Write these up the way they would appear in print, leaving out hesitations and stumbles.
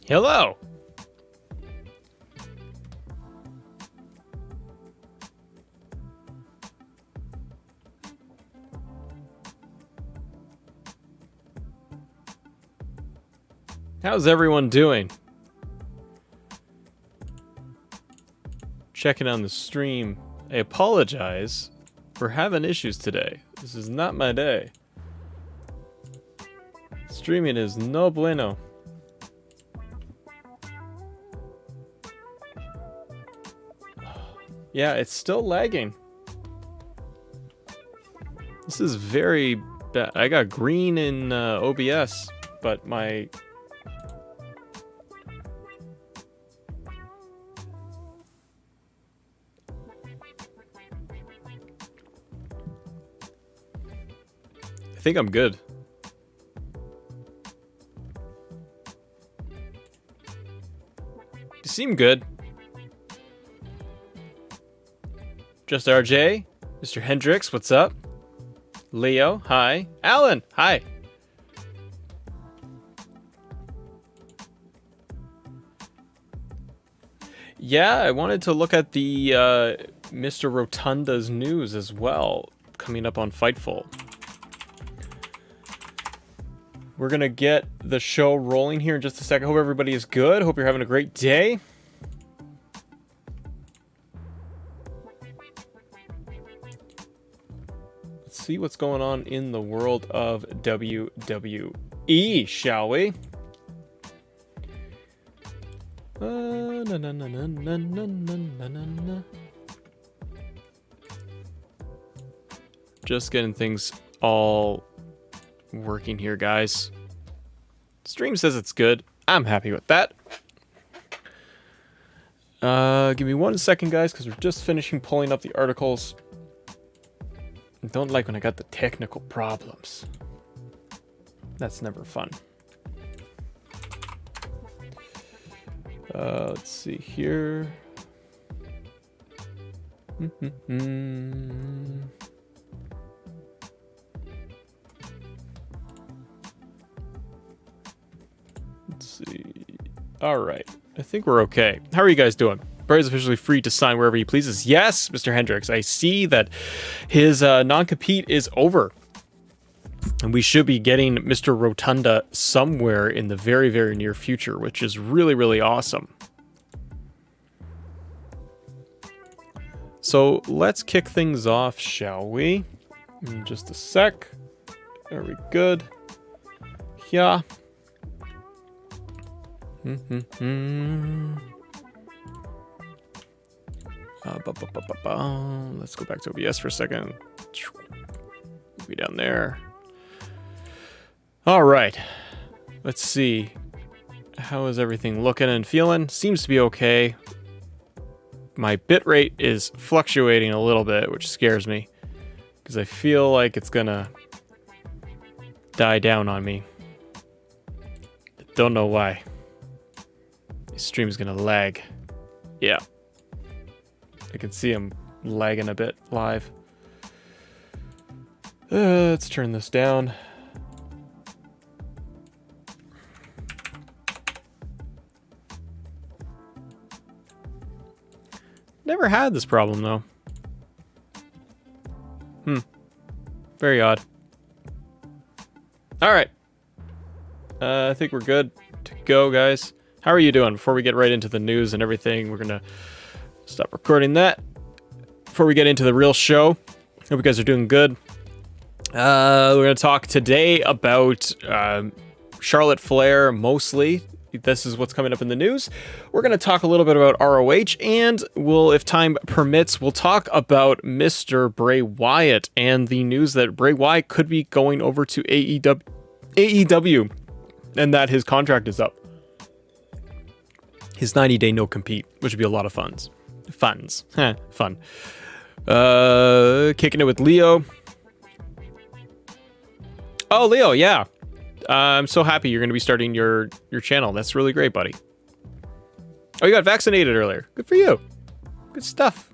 Hello. How's everyone doing? Checking on the stream. I apologize for having issues today. This is not my day. Streaming is no bueno. Yeah, it's still lagging. This is very bad. I got green in OBS, but my... I think I'm good. You seem good. Just RJ, Mr. Hendricks, what's up? Leo, hi. Alan, hi. Yeah, I wanted to look at the Mr. Rotunda's news as well, coming up on Fightful. We're gonna get the show rolling here in just a second. Hope everybody is good. Hope you're having a great day. Let's see what's going on in the world of WWE, shall we? Just getting things all working here, guys. Stream says it's good. I'm happy with that. Give me 1 second, guys, because we're just finishing pulling up the articles. I don't like when I got the technical problems. That's never fun. Let's see here. Let's see. All right. I think we're okay. How are you guys doing? Barry's officially free to sign wherever he pleases. Yes, Mr. Hendricks. I see that his non-compete is over. And we should be getting Mr. Rotunda somewhere in the very, very near future, which is really, really awesome. So let's kick things off, shall we? In just a sec. Are we good? Yeah. Let's go back to OBS for a second. Be down there. All right. Let's see. How is everything looking and feeling? Seems to be okay. My bitrate is fluctuating a little bit, which scares me, because I feel like it's gonna die down on me. I don't know why. The stream's gonna lag. Yeah. I can see him lagging a bit live. Let's turn this down. Never had this problem, though. Very odd. Alright. I think we're good to go, guys. How are you doing? Before we get right into the news and everything, we're gonna stop recording that. Before we get into the real show, hope you guys are doing good. We're gonna talk today about Charlotte Flair, mostly. This is what's coming up in the news. We're going to talk a little bit about ROH, and if time permits, we'll talk about Mr. Bray Wyatt and the news that Bray Wyatt could be going over to AEW and that his contract is up. His 90-day no-compete, which would be a lot of fun. Fun. Kicking it with Leo. Oh, Leo, yeah. I'm so happy you're going to be starting your channel. That's really great, buddy. Oh, you got vaccinated earlier. Good for you. Good stuff.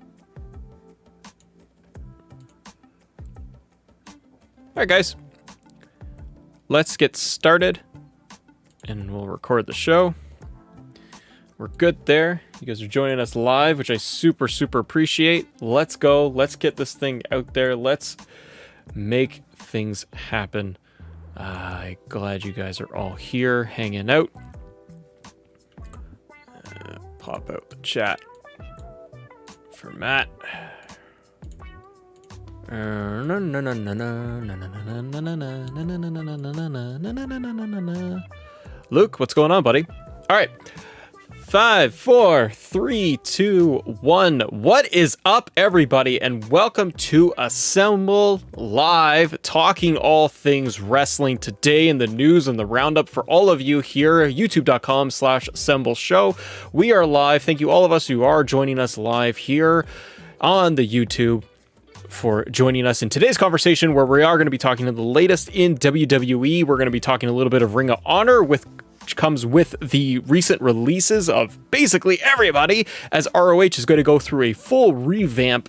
All right, guys. Let's get started, and we'll record the show. we're good there. You guys are joining us live, which I super appreciate. Let's go. Let's get this thing out there. Let's make things happen. I'm glad you guys are all here hanging out. Pop out the chat for Matt. Luke, what's going on, buddy? All right. 5, 4, 3, 2, 1. What is up, everybody? And welcome to Assemble Live, talking all things wrestling today in the news and the roundup for all of you here, youtube.com/assemble show. We are live. Thank you, all of us who are joining us live here on the YouTube, for joining us in today's conversation, where we are going to be talking to the latest in WWE. We're going to be talking a little bit of Ring of Honor, which comes with the recent releases of basically everybody, as ROH is going to go through a full revamp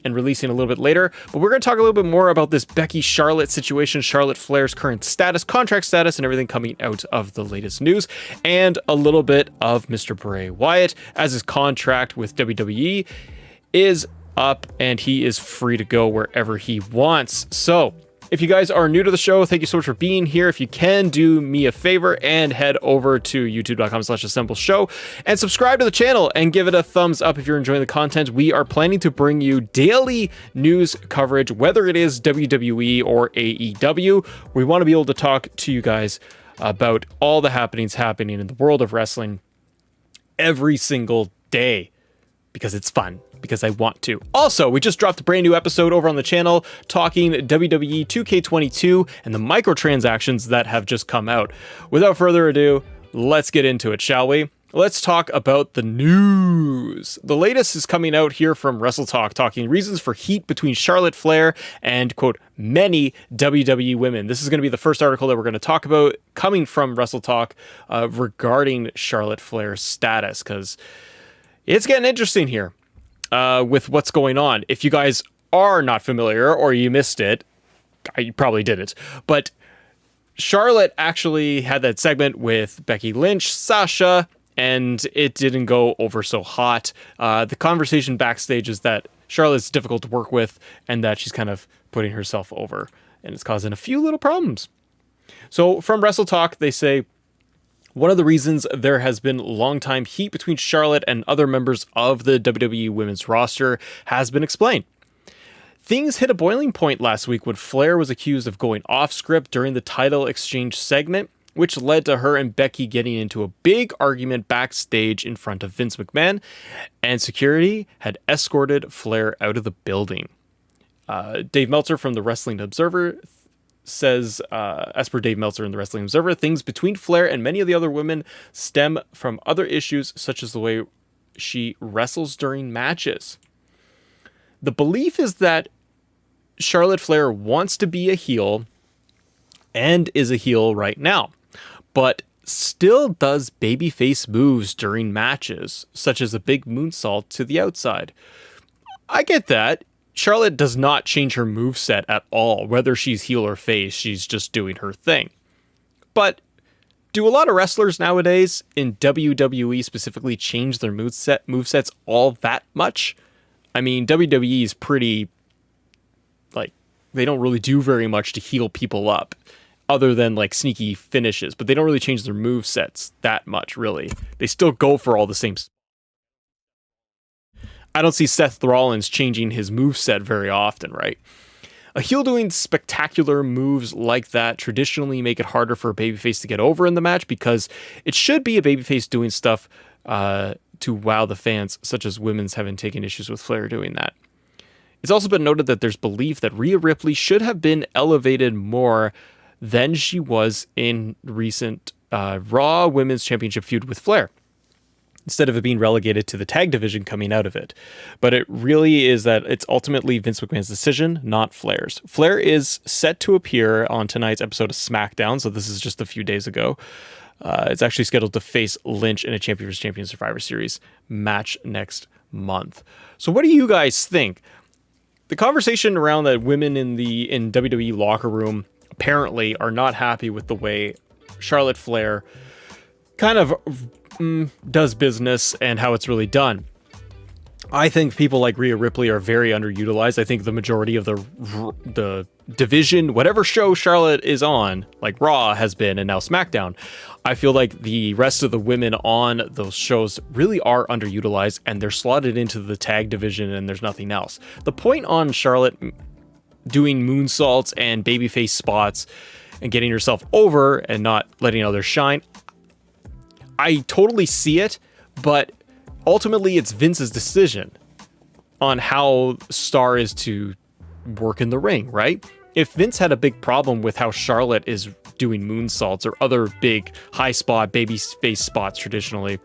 and releasing a little bit later. But we're going to talk a little bit more about this Becky Charlotte situation, Charlotte Flair's current status, contract status, and everything coming out of the latest news, and a little bit of Mr. Bray Wyatt, as his contract with WWE is up and he is free to go wherever he wants. So if you guys are new to the show, thank you so much for being here. If you can do me a favor and head over to youtube.com/assemble show and subscribe to the channel and give it a thumbs up if you're enjoying the content. We are planning to bring you daily news coverage, whether it is WWE or AEW. We want to be able to talk to you guys about all the happenings happening in the world of wrestling every single day, because it's fun, because I want to. Also, we just dropped a brand new episode over on the channel talking WWE 2K22 and the microtransactions that have just come out. Without further ado, let's get into it, shall we? Let's talk about the news. The latest is coming out here from WrestleTalk, talking reasons for heat between Charlotte Flair and, quote, many WWE women. This is going to be the first article that we're going to talk about coming from WrestleTalk regarding Charlotte Flair's status, because it's getting interesting here with what's going on. If you guys are not familiar or you missed it, you probably didn't, but Charlotte actually had that segment with Becky Lynch, Sasha, and it didn't go over so hot. The conversation backstage is that Charlotte's difficult to work with and that she's kind of putting herself over, and it's causing a few little problems. So from WrestleTalk, they say, one of the reasons there has been long-time heat between Charlotte and other members of the WWE women's roster has been explained. Things hit a boiling point last week when Flair was accused of going off script during the title exchange segment, which led to her and Becky getting into a big argument backstage in front of Vince McMahon, and security had escorted Flair out of the building. Dave Meltzer from the Wrestling Observer says, as per Dave Meltzer in the Wrestling Observer, things between Flair and many of the other women stem from other issues, such as the way she wrestles during matches. The belief is that Charlotte Flair wants to be a heel and is a heel right now, but still does babyface moves during matches, such as a big moonsault to the outside. I get that. Charlotte does not change her moveset at all. Whether she's heel or face, she's just doing her thing. But do a lot of wrestlers nowadays, in WWE specifically, change their movesets all that much? I mean, WWE is pretty, they don't really do very much to heal people up, other than sneaky finishes, but they don't really change their movesets that much, really. They still go for all the same stuff. I don't see Seth Rollins changing his moveset very often, right? A heel doing spectacular moves like that traditionally make it harder for a babyface to get over in the match, because it should be a babyface doing stuff to wow the fans, such as women's haven't taken issues with Flair doing that. It's also been noted that there's belief that Rhea Ripley should have been elevated more than she was in recent Raw Women's Championship feud with Flair, instead of it being relegated to the tag division coming out of it. But it really is that it's ultimately Vince McMahon's decision, not Flair's. Flair is set to appear on tonight's episode of SmackDown, so this is just a few days ago. It's actually scheduled to face Lynch in a Champion vs. Champion Survivor Series match next month. So what do you guys think? The conversation around that women in WWE locker room apparently are not happy with the way Charlotte Flair kind of does business and how it's really done. I think people like Rhea Ripley are very underutilized. I think the majority of the division, whatever show Charlotte is on, like Raw has been and now SmackDown, I feel like the rest of the women on those shows really are underutilized and they're slotted into the tag division and there's nothing else. The point on Charlotte doing moonsaults and babyface spots and getting herself over and not letting others shine, I totally see it, but ultimately it's Vince's decision on how Star is to work in the ring, right? If Vince had a big problem with how Charlotte is doing moonsaults or other big high spot, baby face spots traditionally,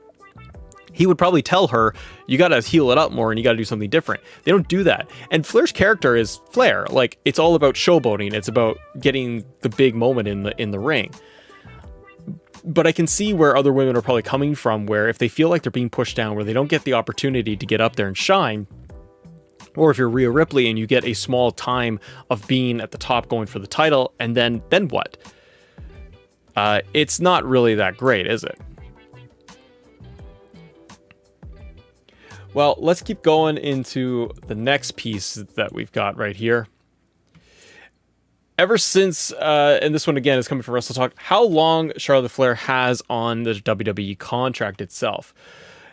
he would probably tell her, you got to heal it up more and you got to do something different. They don't do that. And Flair's character is Flair. Like, it's all about showboating. It's about getting the big moment in the ring. But I can see where other women are probably coming from, where if they feel like they're being pushed down, where they don't get the opportunity to get up there and shine, or if you're Rhea Ripley and you get a small time of being at the top going for the title, and then what? It's not really that great, is it? Well, let's keep going into the next piece that we've got right here. Ever since, and this one again is coming from Wrestle Talk, how long Charlotte Flair has on the WWE contract itself.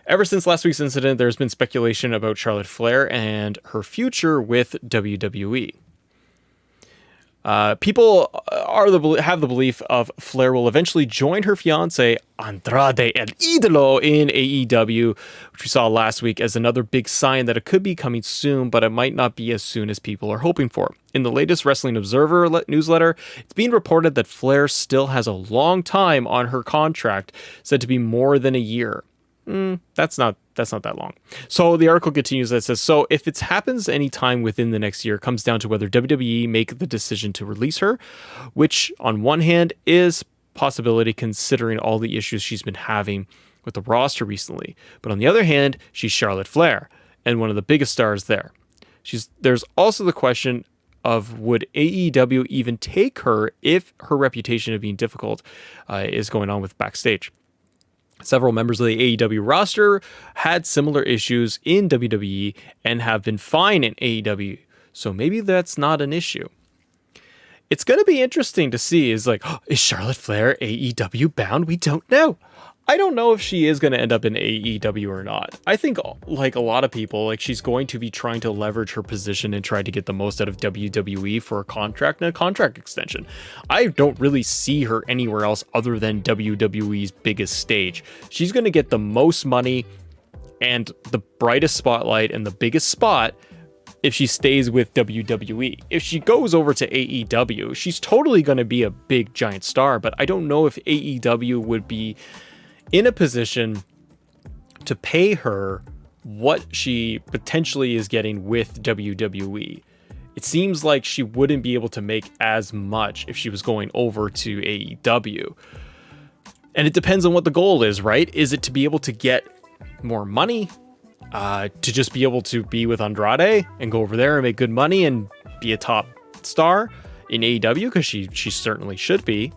Ever since last week's incident, there's been speculation about Charlotte Flair and her future with WWE. People have the belief of Flair will eventually join her fiance Andrade El Idolo in AEW, which we saw last week as another big sign that it could be coming soon, but it might not be as soon as people are hoping for. In the latest Wrestling Observer newsletter, it's being reported that Flair still has a long time on her contract, said to be more than a year. That's not that long. So the article continues that says, so if it happens anytime within the next year, it comes down to whether WWE make the decision to release her, which on one hand is possibility considering all the issues she's been having with the roster recently. But on the other hand, she's Charlotte Flair and one of the biggest stars there. There's also the question of would AEW even take her if her reputation of being difficult is going on with backstage. Several members of the AEW roster had similar issues in WWE and have been fine in AEW, so maybe that's not an issue. It's going to be interesting to see is Charlotte Flair AEW bound? We don't know. I don't know if she is going to end up in AEW or not. I think, like a lot of people, she's going to be trying to leverage her position and try to get the most out of WWE for a contract and a contract extension. I don't really see her anywhere else other than WWE's biggest stage. She's going to get the most money and the brightest spotlight and the biggest spot if she stays with WWE. If she goes over to AEW, she's totally going to be a big giant star, but I don't know if AEW would be in a position to pay her what she potentially is getting with WWE. It seems like she wouldn't be able to make as much if she was going over to AEW. And it depends on what the goal is, right? Is it to be able to get more money? To just be able to be with Andrade and go over there and make good money and be a top star in AEW? Because she certainly should be.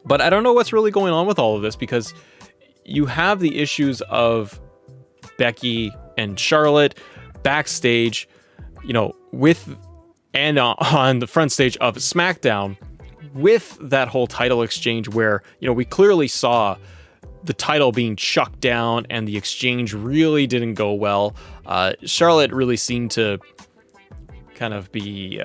But I don't know what's really going on with all of this, because you have the issues of Becky and Charlotte backstage, with and on the front stage of SmackDown with that whole title exchange where, we clearly saw the title being chucked down and the exchange really didn't go well. Charlotte really seemed to kind of be,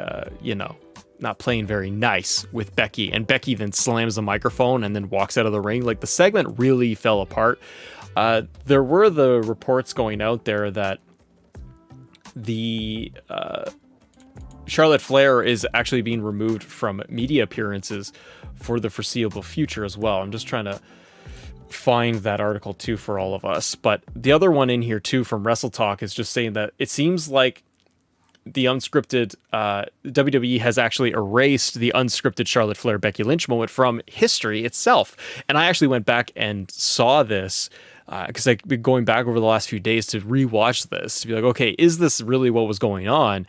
not playing very nice with Becky, and Becky then slams the microphone and then walks out of the ring. The segment really fell apart. There were the reports going out there that the Charlotte Flair is actually being removed from media appearances for the foreseeable future as well. I'm just trying to find that article too for all of us. But the other one in here too from Wrestle Talk is just saying that it seems like the unscripted WWE has actually erased the unscripted Charlotte Flair Becky Lynch moment from history itself. And I actually went back and saw this because I've been going back over the last few days to rewatch this to be like, okay, is this really what was going on?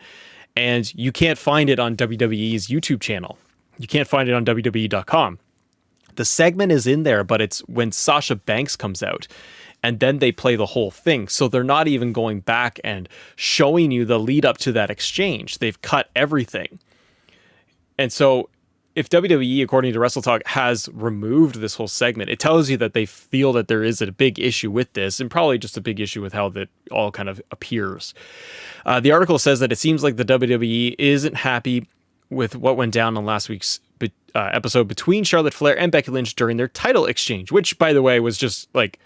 And you can't find it on WWE's YouTube channel. You can't find it on WWE.com. The segment is in there, but it's when Sasha Banks comes out and then they play the whole thing. So they're not even going back and showing you the lead up to that exchange. They've cut everything. And so if WWE, according to Wrestle Talk, has removed this whole segment, it tells you that they feel that there is a big issue with this, and probably just a big issue with how that all kind of appears. The article says that it seems like the WWE isn't happy with what went down on last week's episode between Charlotte Flair and Becky Lynch during their title exchange, which, by the way, was just like,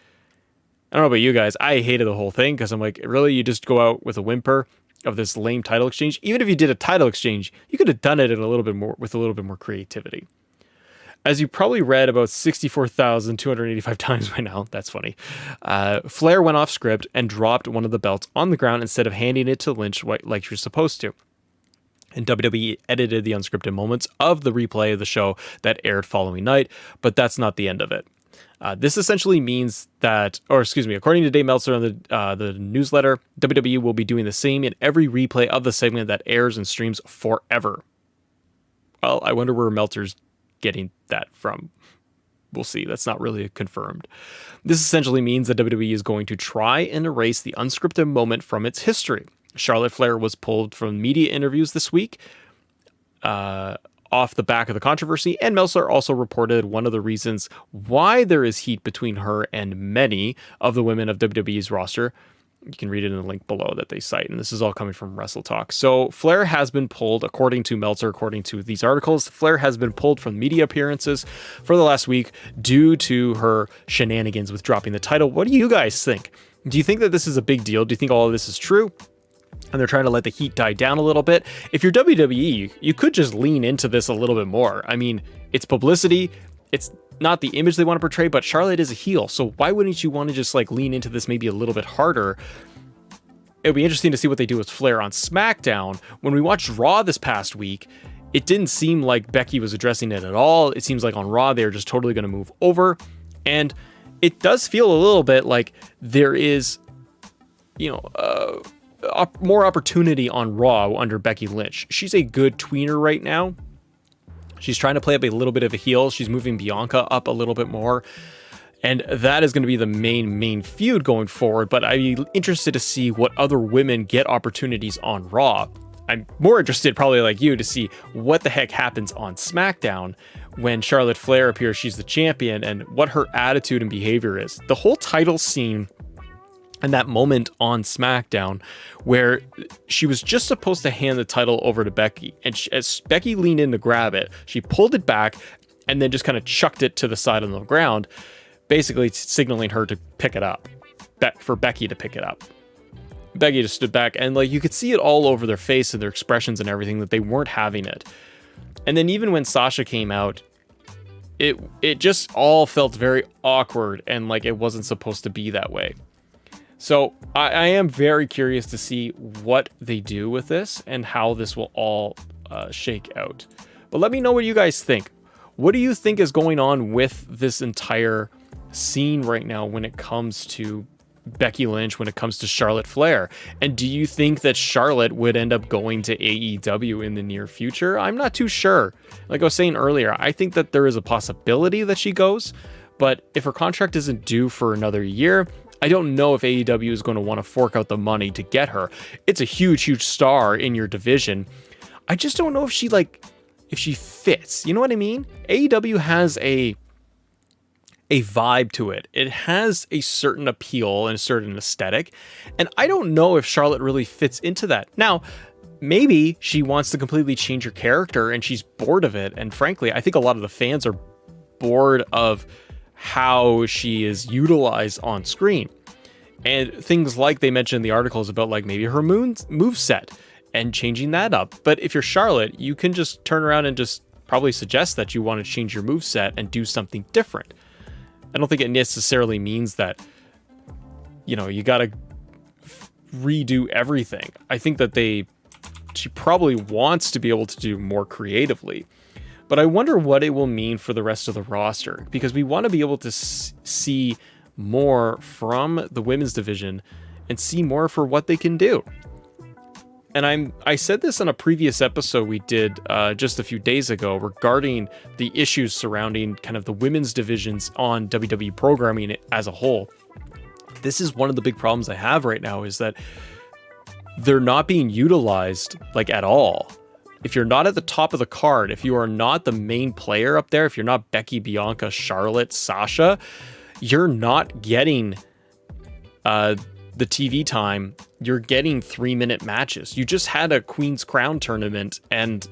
I don't know about you guys, I hated the whole thing because I'm like, really, you just go out with a whimper of this lame title exchange? Even if you did a title exchange, you could have done it with a little bit more creativity. As you probably read about 64,285 times by now, that's funny, Flair went off script and dropped one of the belts on the ground instead of handing it to Lynch like you're supposed to. And WWE edited the unscripted moments of the replay of the show that aired following night, but that's not the end of it. This essentially means that, according to Dave Meltzer on the newsletter, WWE will be doing the same in every replay of the segment that airs and streams forever. Well, I wonder where Meltzer's getting that from. We'll see. That's not really confirmed. This essentially means that WWE is going to try and erase the unscripted moment from its history. Charlotte Flair was pulled from media interviews this week off the back of the controversy, and Meltzer also reported one of the reasons why there is heat between her and many of the women of WWE's roster. You can read it in the link below that they cite, and this is all coming from Wrestle Talk. So Flair has been pulled, according to Meltzer, according to these articles, Flair has been pulled from media appearances for the last week due to her shenanigans with dropping the title. What do you guys think? Do you think that this is a big deal? Do you think all of this is true? And they're trying to let the heat die down a little bit. If you're WWE, you could just lean into this a little bit more. I mean, it's publicity. It's not the image they want to portray, but Charlotte is a heel. So why wouldn't you want to just like lean into this maybe a little bit harder? It'll be interesting to see what they do with Flair on SmackDown. When we watched Raw this past week, it didn't seem like Becky was addressing it at all. It seems like on Raw, they're just totally going to move over. And it does feel a little bit like there is, more opportunity on Raw under Becky Lynch. She's a good tweener right now. She's trying to play up a little bit of a heel. She's moving Bianca up a little bit more. And that is going to be the main feud going forward. But I'd be interested to see what other women get opportunities on Raw. I'm more interested, probably like you, to see what the heck happens on SmackDown when Charlotte Flair appears. She's the champion, and what her attitude and behavior is. The whole title scene and that moment on SmackDown where she was just supposed to hand the title over to Becky, and as Becky leaned in to grab it, she pulled it back and then just kind of chucked it to the side on the ground, basically signaling her to pick it up, for Becky to pick it up. Becky just stood back, and like you could see it all over their face and their expressions and everything that they weren't having it. And then even when Sasha came out, it just all felt very awkward and like it wasn't supposed to be that way. So I am very curious to see what they do with this and how this will all shake out. But let me know what you guys think. What do you think is going on with this entire scene right now when it comes to Becky Lynch, when it comes to Charlotte Flair? And do you think that Charlotte would end up going to AEW in the near future? I'm not too sure. Like I was saying earlier, I think that there is a possibility that she goes, but if her contract isn't due for another year, I don't know if AEW is going to want to fork out the money to get her. It's a huge star in your division. I just don't know if she fits. You know what I mean? AEW has a vibe to it. It has a certain appeal and a certain aesthetic. And I don't know if Charlotte really fits into that. Now, maybe she wants to completely change her character and she's bored of it. And frankly, I think a lot of the fans are bored of how she is utilized on screen. And things like they mentioned in the articles about like maybe her move set and changing that up. But if you're Charlotte, you can just turn around and just probably suggest that you want to change your move set and do something different. I don't think it necessarily means that, you got to redo everything. I think that she probably wants to be able to do more creatively. But I wonder what it will mean for the rest of the roster, because we want to be able to see more from the women's division and see more for what they can do. and I said this on a previous episode we did just a few days ago regarding the issues surrounding kind of the women's divisions on WWE programming as a whole. This is one of the big problems I have right now, is that they're not being utilized like at all. If you're not at the top of the card, if you are not the main player up there, if you're not Becky, Bianca, Charlotte, Sasha, you're not getting the TV time. You're getting 3-minute matches. You just had a Queen's Crown tournament, and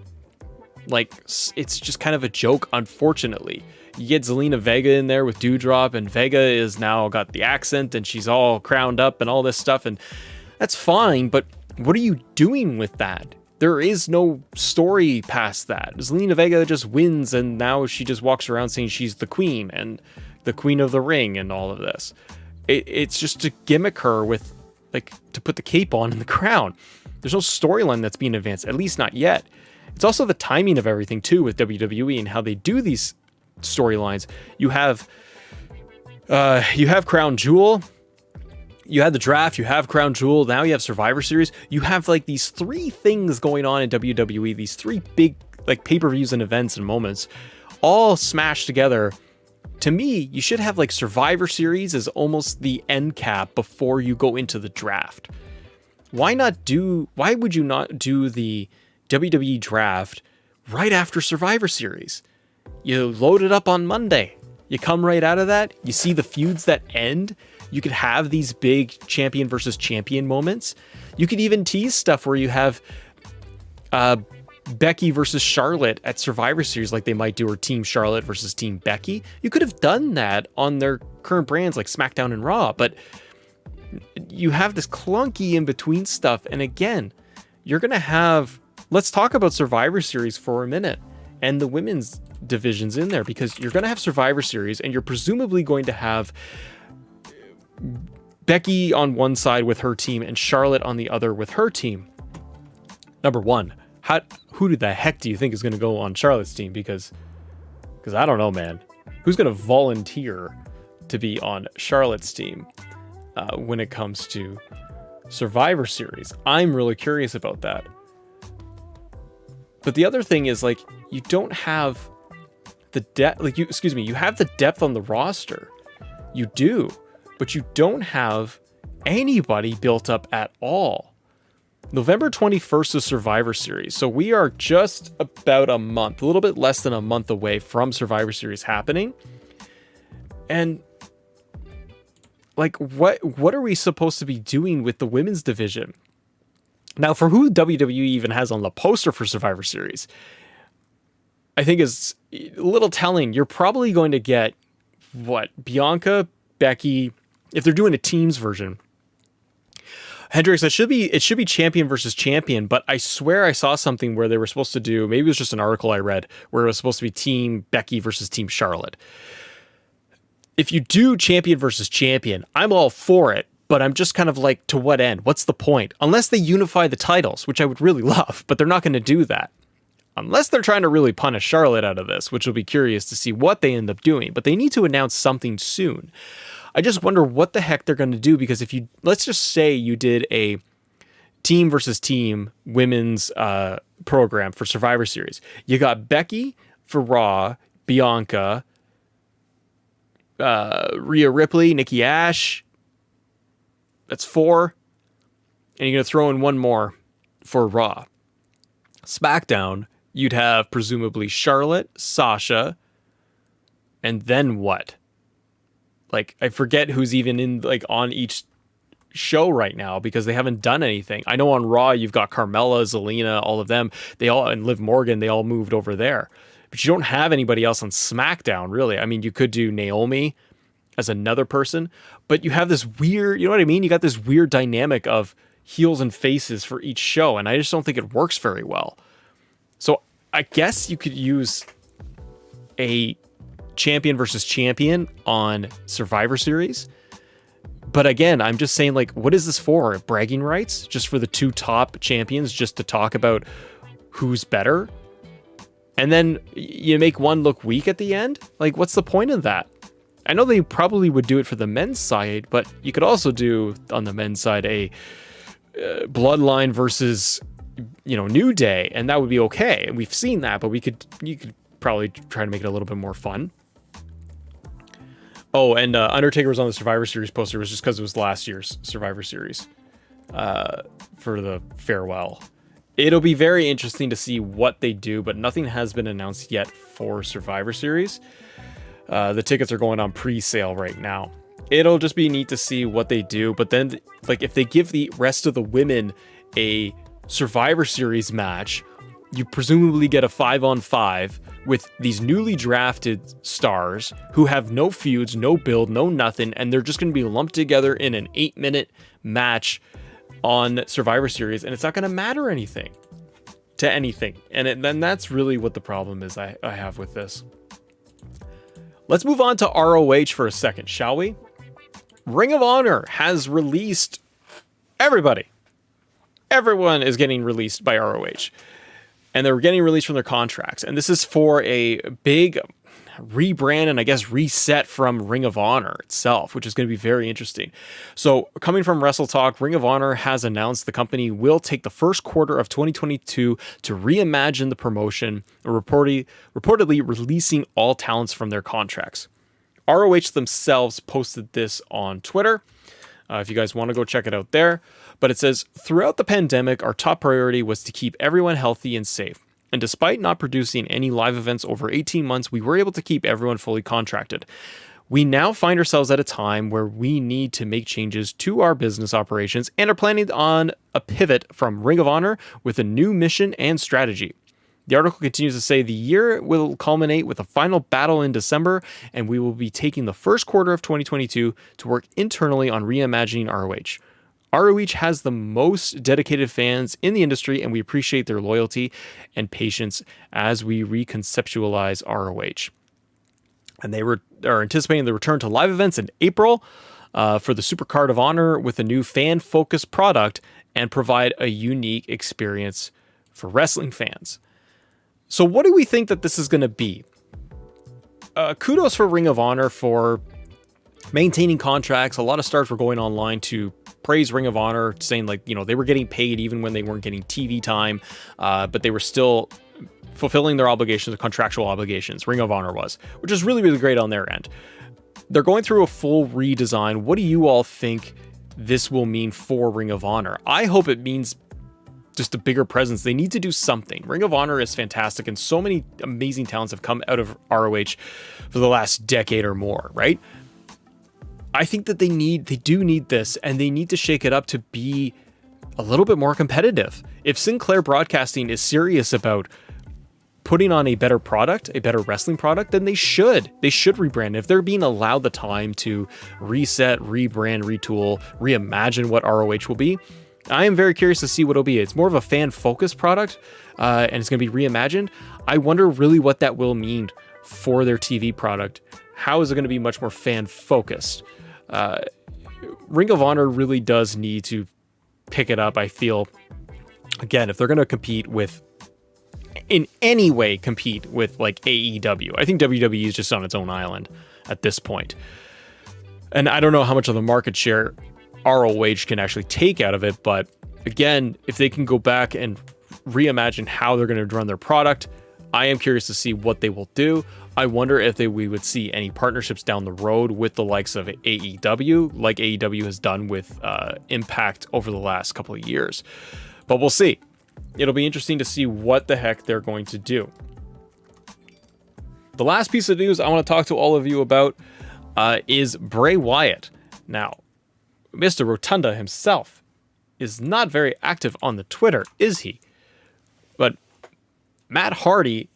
like, it's just kind of a joke, unfortunately. You get Zelina Vega in there with Doudrop, and Vega is now got the accent, and she's all crowned up and all this stuff, and that's fine, but what are you doing with that? There is no story past that. Zelina Vega just wins, and now she just walks around saying she's the queen and the queen of the ring and all of this. It's just to gimmick her with, like, to put the cape on and the crown. There's no storyline that's being advanced, at least not yet. It's also the timing of everything too with WWE and how they do these storylines. You have Crown Jewel. You had the draft, you have Crown Jewel, now you have Survivor Series. You have like these 3 things going on in WWE, these 3 big like pay-per-views and events and moments all smashed together. To me, you should have like Survivor Series as almost the end cap before you go into the draft. Why would you not do the WWE draft right after Survivor Series? You load it up on Monday. You come right out of that, you see the feuds that end. You could have these big champion versus champion moments. You could even tease stuff where you have Becky versus Charlotte at Survivor Series like they might do, or Team Charlotte versus Team Becky. You could have done that on their current brands like SmackDown and Raw, but you have this clunky in-between stuff. And again, you're going to have... Let's talk about Survivor Series for a minute and the women's divisions in there, because you're going to have Survivor Series and you're presumably going to have Becky on one side with her team and Charlotte on the other with her team. Number one, who the heck do you think is going to go on Charlotte's team? Because I don't know, man. Who's going to volunteer to be on Charlotte's team when it comes to Survivor Series? I'm really curious about that. But the other thing is, like, you don't have the depth. Like, you have the depth on the roster. You do. But you don't have anybody built up at all. November 21st is Survivor Series. So we are just about a little bit less than a month away from Survivor Series happening. And like, what are we supposed to be doing with the women's division? Now, for who WWE even has on the poster for Survivor Series, I think is a little telling. You're probably going to get, Bianca, Becky... If they're doing a teams version, Hendricks, it should be champion versus champion, but I swear I saw something where they were supposed to do, maybe it was just an article I read, where it was supposed to be Team Becky versus Team Charlotte. If you do champion versus champion, I'm all for it, but I'm just kind of like, to what end? What's the point? Unless they unify the titles, which I would really love, but they're not going to do that. Unless they're trying to really punish Charlotte out of this, which will be curious to see what they end up doing, but they need to announce something soon. I just wonder what the heck they're going to do, because let's just say you did a team versus team women's program for Survivor Series. You got Becky for Raw, Bianca, Rhea Ripley, Nikki Ash. That's 4. And you're going to throw in one more for Raw. SmackDown, you'd have presumably Charlotte, Sasha, and then what? Like, I forget who's even in, like, on each show right now, because they haven't done anything. I know on Raw you've got Carmella, Zelina, all of them. And Liv Morgan, they all moved over there. But you don't have anybody else on SmackDown, really. I mean, you could do Naomi as another person, but you have this weird, you know what I mean? You got this weird dynamic of heels and faces for each show, and I just don't think it works very well. So I guess you could use a champion versus champion on Survivor Series. But again, I'm just saying, like, what is this for? Bragging rights? Just for the 2 top champions, just to talk about who's better? And then you make one look weak at the end? Like, what's the point of that? I know they probably would do it for the men's side, but you could also do on the men's side a Bloodline versus New Day, and that would be okay. And we've seen that, but you could probably try to make it a little bit more fun. Oh, and Undertaker was on the Survivor Series poster. It was just because it was last year's Survivor Series for the farewell. It'll be very interesting to see what they do, but nothing has been announced yet for Survivor Series. The tickets are going on pre-sale right now. It'll just be neat to see what they do, but then, like, if they give the rest of the women a Survivor Series match, you presumably get a 5-on-5 with these newly drafted stars who have no feuds, no build, no nothing, and they're just going to be lumped together in an 8-minute match on Survivor Series, and it's not going to matter anything. And then that's really what the problem is I have with this. Let's move on to ROH for a second, shall we? Ring of Honor has released everybody. Everyone is getting released by ROH. And they're getting released from their contracts. And this is for a big rebrand and I guess reset from Ring of Honor itself, which is going to be very interesting. So coming from Wrestle Talk, Ring of Honor has announced the company will take the first quarter of 2022 to reimagine the promotion, reportedly releasing all talents from their contracts. ROH themselves posted this on Twitter. If you guys want to go check it out there. But it says, throughout the pandemic, our top priority was to keep everyone healthy and safe. And despite not producing any live events over 18 months, we were able to keep everyone fully contracted. We now find ourselves at a time where we need to make changes to our business operations and are planning on a pivot from Ring of Honor with a new mission and strategy. The article continues to say the year will culminate with a final battle in December, and we will be taking the first quarter of 2022 to work internally on reimagining ROH. ROH has the most dedicated fans in the industry, and we appreciate their loyalty and patience as we reconceptualize ROH. And they are anticipating the return to live events in April for the Supercard of Honor with a new fan-focused product and provide a unique experience for wrestling fans. So what do we think that this is going to be? Kudos for Ring of Honor for maintaining contracts. A lot of stars were going online to praise Ring of Honor, saying they were getting paid even when they weren't getting TV time, but they were still fulfilling their obligations, their contractual obligations. Ring of Honor was, which is really, really great on their end. They're going through a full redesign. What do you all think this will mean for Ring of Honor? I hope it means just a bigger presence. They need to do something. Ring of Honor is fantastic, and so many amazing talents have come out of ROH for the last decade or more, right? I think that they do need this, and they need to shake it up to be a little bit more competitive. If Sinclair Broadcasting is serious about putting on a better product, a better wrestling product, then they should rebrand. If they're being allowed the time to reset, rebrand, retool, reimagine what ROH will be, I am very curious to see what it'll be. It's more of a fan-focused product, and it's going to be reimagined. I wonder really what that will mean for their TV product. How is it going to be much more fan-focused? Ring of Honor really does need to pick it up, I feel. Again, if they're going to compete with, in any way compete with like AEW, I think WWE is just on its own island at this point. And I don't know how much of the market share ROH can actually take out of it, but again, if they can go back and reimagine how they're going to run their product, I am curious to see what they will do. I wonder if we would see any partnerships down the road with the likes of AEW, like AEW has done with Impact over the last couple of years. But we'll see. It'll be interesting to see what the heck they're going to do. The last piece of news I want to talk to all of you about is Bray Wyatt. Now, Mr. Rotunda himself is not very active on the Twitter, is he? But Matt Hardy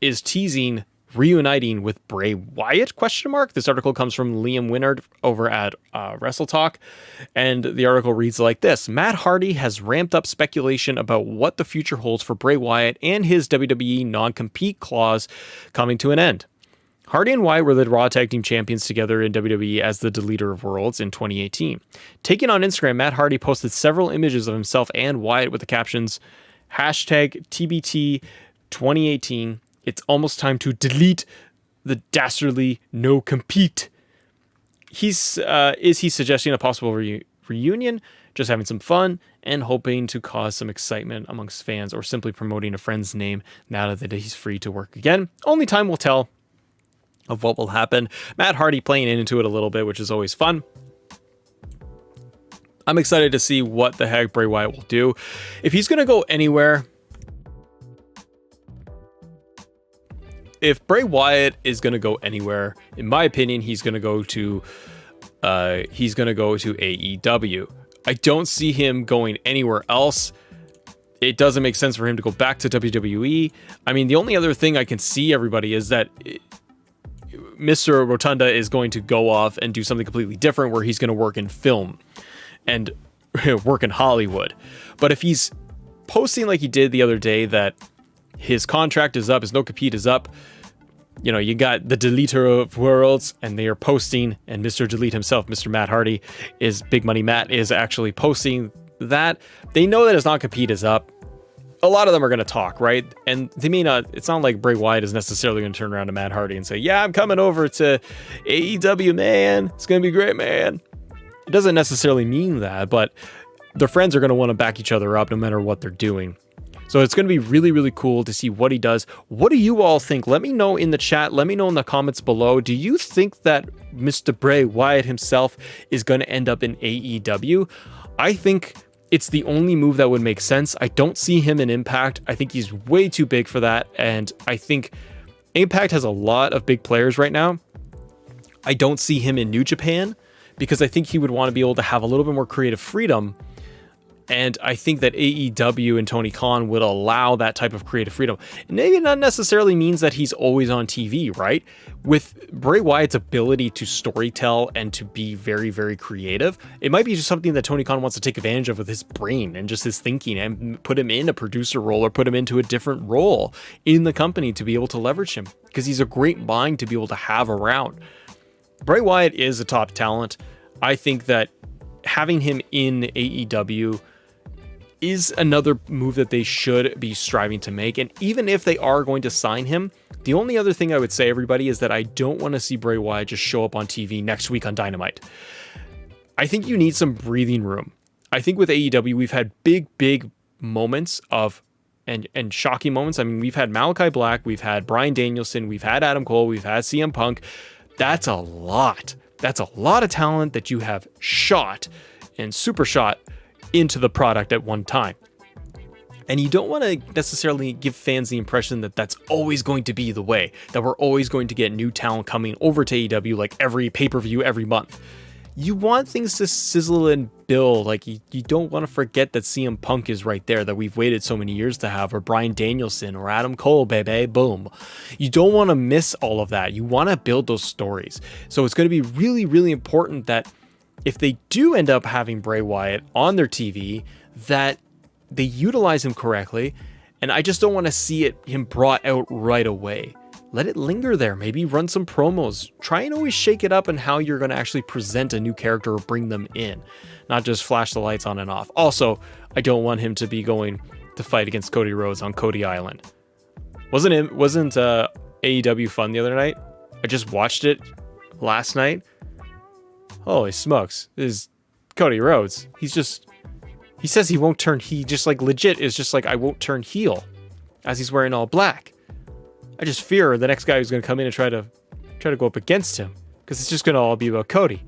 is teasing reuniting with Bray Wyatt, ? This article comes from Liam Winnard over at Wrestle Talk, and the article reads like this. Matt Hardy has ramped up speculation about what the future holds for Bray Wyatt and his WWE non-compete clause coming to an end. Hardy and Wyatt were the Raw Tag Team Champions together in WWE as the Deleter of Worlds in 2018. Taken on Instagram, Matt Hardy posted several images of himself and Wyatt with the captions, #TBT 2018, it's almost time to delete the dastardly no compete. Is he suggesting a possible reunion, just having some fun, and hoping to cause some excitement amongst fans, or simply promoting a friend's name now that he's free to work again. Only time will tell of what will happen. Matt Hardy playing into it a little bit, which is always fun. I'm excited to see what the heck Bray Wyatt will do. If he's going to go anywhere, if Bray Wyatt is going to go anywhere, in my opinion, he's going to go to AEW. I don't see him going anywhere else. It doesn't make sense for him to go back to WWE. I mean, the only other thing I can see, everybody, is that Mr. Rotunda is going to go off and do something completely different, where he's going to work in film and work in Hollywood. But if he's posting like he did the other day that his contract is up, his no-compete is up, you know, you got the deleter of worlds, and they are posting, and Mr. Delete himself, Mr. Matt Hardy, is Big Money Matt, is actually posting that. They know that his non-compete is up. A lot of them are going to talk, right? And they may not, it's not like Bray Wyatt is necessarily going to turn around to Matt Hardy and say, yeah, I'm coming over to AEW, man. It's going to be great, man. It doesn't necessarily mean that, but their friends are going to want to back each other up no matter what they're doing. So it's going to be really, really cool to see what he does. What do you all think? Let me know in the chat. Let me know in the comments below. Do you think that Mr. Bray Wyatt himself is going to end up in AEW? I think it's the only move that would make sense. I don't see him in Impact. I think he's way too big for that. And I think Impact has a lot of big players right now. I don't see him in New Japan, because I think he would want to be able to have a little bit more creative freedom. And I think that AEW and Tony Khan would allow that type of creative freedom. And maybe not necessarily means that he's always on TV, right? With Bray Wyatt's ability to storytell and to be very, very creative, it might be just something that Tony Khan wants to take advantage of with his brain and just his thinking, and put him in a producer role or put him into a different role in the company to be able to leverage him, because he's a great mind to be able to have around. Bray Wyatt is a top talent. I think that having him in AEW is another move that they should be striving to make. And even if they are going to sign him, the only other thing I would say, everybody, is that I don't want to see Bray Wyatt just show up on TV next week on Dynamite. I think you need some breathing room. I think with AEW, we've had big moments of and shocking moments. I mean, we've had Malachi Black, we've had Bryan Danielson, we've had Adam Cole, we've had CM Punk. That's a lot. That's a lot of talent that you have shot and super shot into the product at one time. And you don't want to necessarily give fans the impression that that's always going to be the way, that we're always going to get new talent coming over to AEW like every pay-per-view every month. You want things to sizzle and build. Like, you don't want to forget that CM Punk is right there, that we've waited so many years to have, or Bryan Danielson, or Adam Cole, baby, boom. You don't want to miss all of that. You want to build those stories. So it's going to be really, really important that if they do end up having Bray Wyatt on their TV, that they utilize him correctly. And I just don't want to see him brought out right away. Let it linger there. Maybe run some promos. Try and always shake it up in how you're going to actually present a new character or bring them in, not just flash the lights on and off. Also, I don't want him to be going to fight against Cody Rhodes on Cody Island. Wasn't AEW fun the other night? I just watched it last night. Holy smokes. This is Cody Rhodes. He says he won't turn, he just like legit is just like, I won't turn heel, as he's wearing all black. I just fear the next guy who's going to come in and try to go up against him, because it's just going to all be about Cody.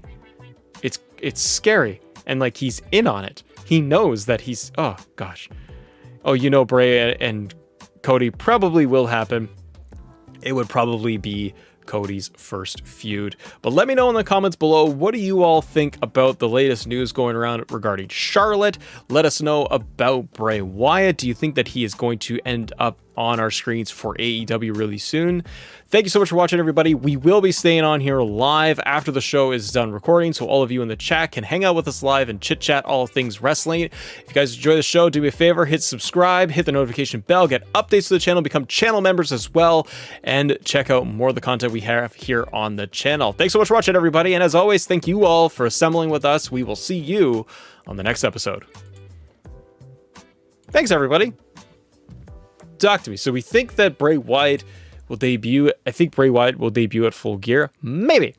It's scary. And like, he's in on it. He knows that he's, oh gosh. Oh, you know, Bray and Cody probably will happen. It would probably be Cody's first feud. But let me know in the comments below, what do you all think about the latest news going around regarding Charlotte? Let us know about Bray Wyatt. Do you think that he is going to end up on our screens for AEW really soon? Thank you so much for watching, everybody. We will be staying on here live after the show is done recording, so all of you in the chat can hang out with us live and chit chat all things wrestling. If you guys enjoy the show, do me a favor, hit subscribe, hit the notification bell, get updates to the channel, become channel members as well, and check out more of the content we have here on the channel. Thanks so much for watching, everybody, and as always, thank you all for assembling with us. We will see you on the next episode. Thanks, everybody. Talk to me. So we think that Bray Wyatt will debut. I think Bray Wyatt will debut at Full Gear. Maybe.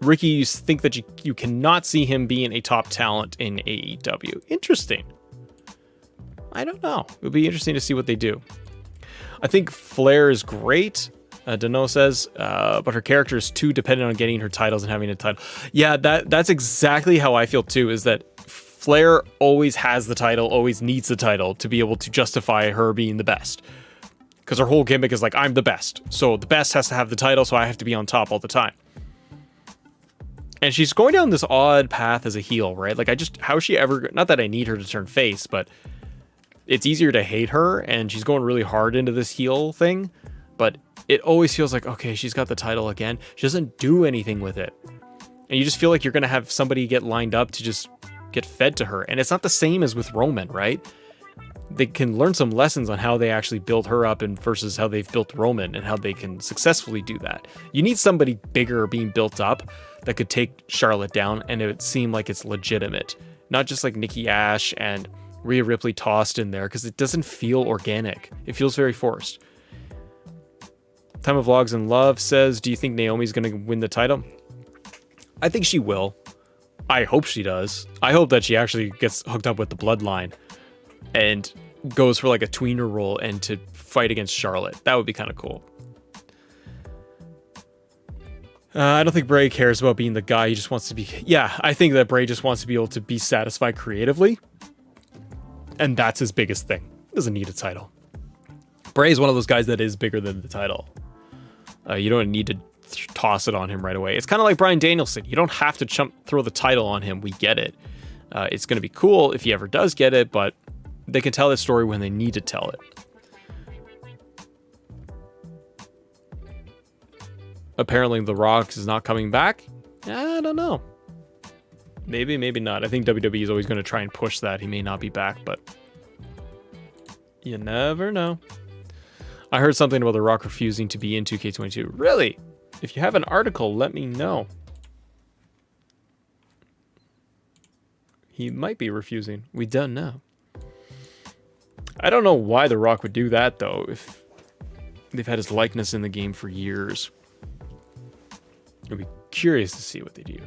Ricky, you think that you cannot see him being a top talent in AEW. Interesting. I don't know. It would be interesting to see what they do. I think Flair is great, Dano says, but her character is too dependent on getting her titles and having a title. Yeah, that's exactly how I feel too, is that Flair always has the title, always needs the title to be able to justify her being the best. Because her whole gimmick is like, I'm the best. So the best has to have the title, so I have to be on top all the time. And she's going down this odd path as a heel, right? Like, how is she ever, not that I need her to turn face, but it's easier to hate her, and she's going really hard into this heel thing, but it always feels like, okay, she's got the title again. She doesn't do anything with it. And you just feel like you're going to have somebody get lined up to just get fed to her. And it's not the same as with Roman, right? They can learn some lessons on how they actually build her up and versus how they've built Roman and how they can successfully do that. You need somebody bigger being built up that could take Charlotte down, and it would seem like it's legitimate. Not just like Nikki Ash and Rhea Ripley tossed in there, because it doesn't feel organic. It feels very forced. Time of Vlogs and Love says, do you think Naomi's going to win the title? I think she will. I hope she does. I hope that she actually gets hooked up with the bloodline and goes for like a tweener role and to fight against Charlotte. That would be kind of cool. I don't think Bray cares about being the guy. He just wants to be... Yeah, I think that Bray just wants to be able to be satisfied creatively. And that's his biggest thing. He doesn't need a title. Bray is one of those guys that is bigger than the title. You don't need to toss it on him right away. It's kind of like Bryan Danielson. You don't have to throw the title on him. We get it. It's going to be cool if he ever does get it, but they can tell the story when they need to tell it. Apparently, The Rock is not coming back. I don't know. Maybe, maybe not. I think WWE is always going to try and push that. He may not be back, but you never know. I heard something about The Rock refusing to be in 2K22. Really? If you have an article, let me know. He might be refusing. We don't know. I don't know why The Rock would do that, though, if they've had his likeness in the game for years. I'd be curious to see what they do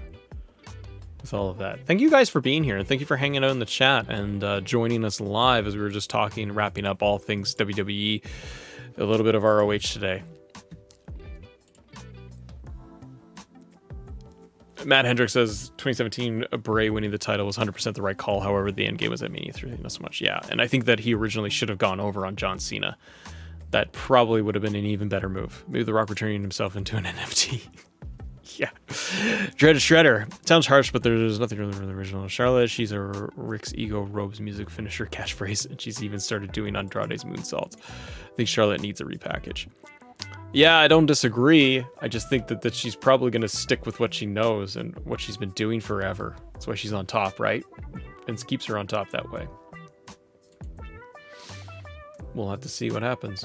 with all of that. Thank you guys for being here, and thank you for hanging out in the chat and joining us live as we were just talking, wrapping up all things WWE, a little bit of ROH today. Matt Hendricks says 2017 Bray winning the title was 100% the right call. However, the end game was at Mania 3, not so much. Yeah, and I think that he originally should have gone over on John Cena. That probably would have been an even better move. Maybe The Rock returning himself into an NFT. Yeah. Dread Shredder. Sounds harsh, but there's nothing really original. Charlotte, she's a Rick's Ego Robes music finisher catchphrase, and she's even started doing Andrade's moonsaults. I think Charlotte needs a repackage. Yeah, I don't disagree. I just think that she's probably going to stick with what she knows and what she's been doing forever. That's why she's on top, right? And keeps her on top that way. We'll have to see what happens.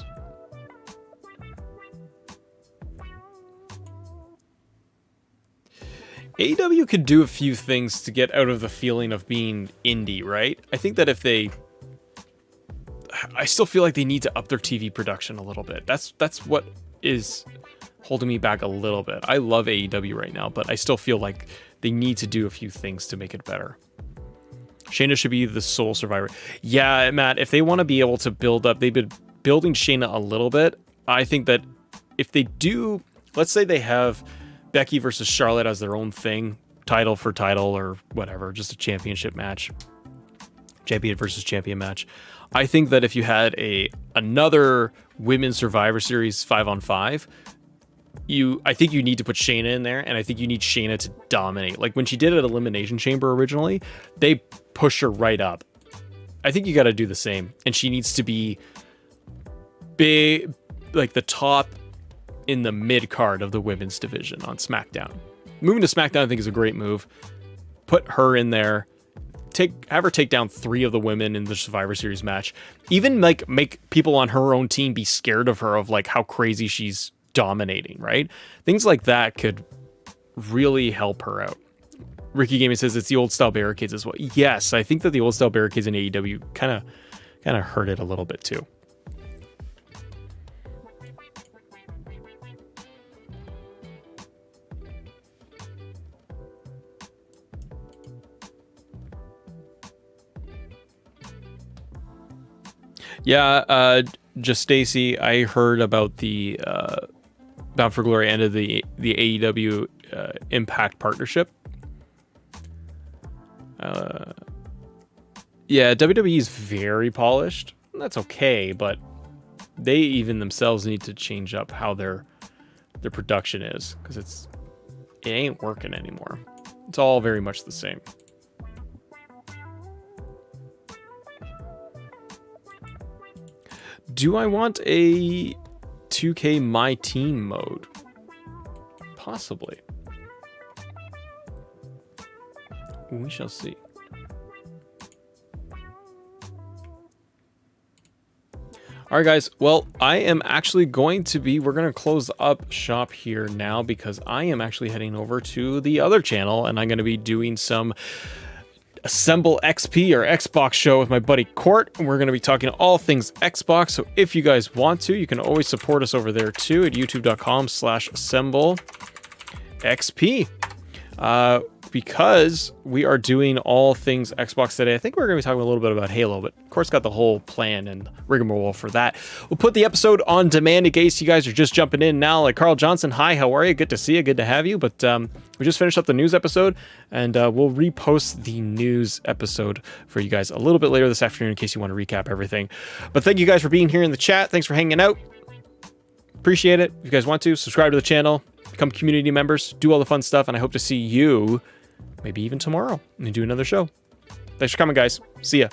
AEW could do a few things to get out of the feeling of being indie, right? I think that if they... I still feel like they need to up their TV production a little bit. That's what is holding me back a little bit. I love AEW right now, but I still feel like they need to do a few things to make it better. Shayna should be the sole survivor. Yeah, Matt, if they want to be able to build up... They've been building Shayna a little bit. I think that if they do... Let's say they have Becky versus Charlotte as their own thing, title for title or whatever, just a championship match, champion versus champion match. I think that if you had another women's Survivor Series 5-on-5, I think you need to put Shayna in there, and I think you need Shayna to dominate. Like when she did it at Elimination Chamber originally, they pushed her right up. I think you got to do the same, and she needs to be big, like the top in the mid card of the women's division on SmackDown. Moving to SmackDown, I think, is a great move. Put her in there. Have her take down 3 of the women in the Survivor Series match. Even like make people on her own team be scared of her, of like how crazy she's dominating, right? Things like that could really help her out. Ricky Gaming says it's the old style barricades as well. Yes, I think that the old style barricades in AEW kind of hurt it a little bit too. Yeah, just Stacy, I heard about the Bound for Glory end of the AEW Impact partnership. Yeah, WWE is very polished. That's okay, but they even themselves need to change up how their production is, because it ain't working anymore. It's all very much the same. Do I want a 2K My Team mode? Possibly. We shall see. All right, guys. Well, I am actually we're going to close up shop here now, because I am actually heading over to the other channel, and I'm going to be doing some Assemble XP or Xbox show with my buddy Court, and we're going to be talking all things Xbox. So if you guys want to, you can always support us over there too at youtube.com/assemble XP. Because we are doing all things Xbox today. I think we're going to be talking a little bit about Halo, but of course got the whole plan and rigmarole for that. We'll put the episode on demand in case you guys are just jumping in now. Like Carl Johnson, hi, how are you? Good to see you, good to have you. But we just finished up the news episode, and we'll repost the news episode for you guys a little bit later this afternoon in case you want to recap everything. But thank you guys for being here in the chat. Thanks for hanging out. Appreciate it. If you guys want to, subscribe to the channel, become community members, do all the fun stuff, and I hope to see you maybe even tomorrow and do another show. Thanks for coming, guys. See ya.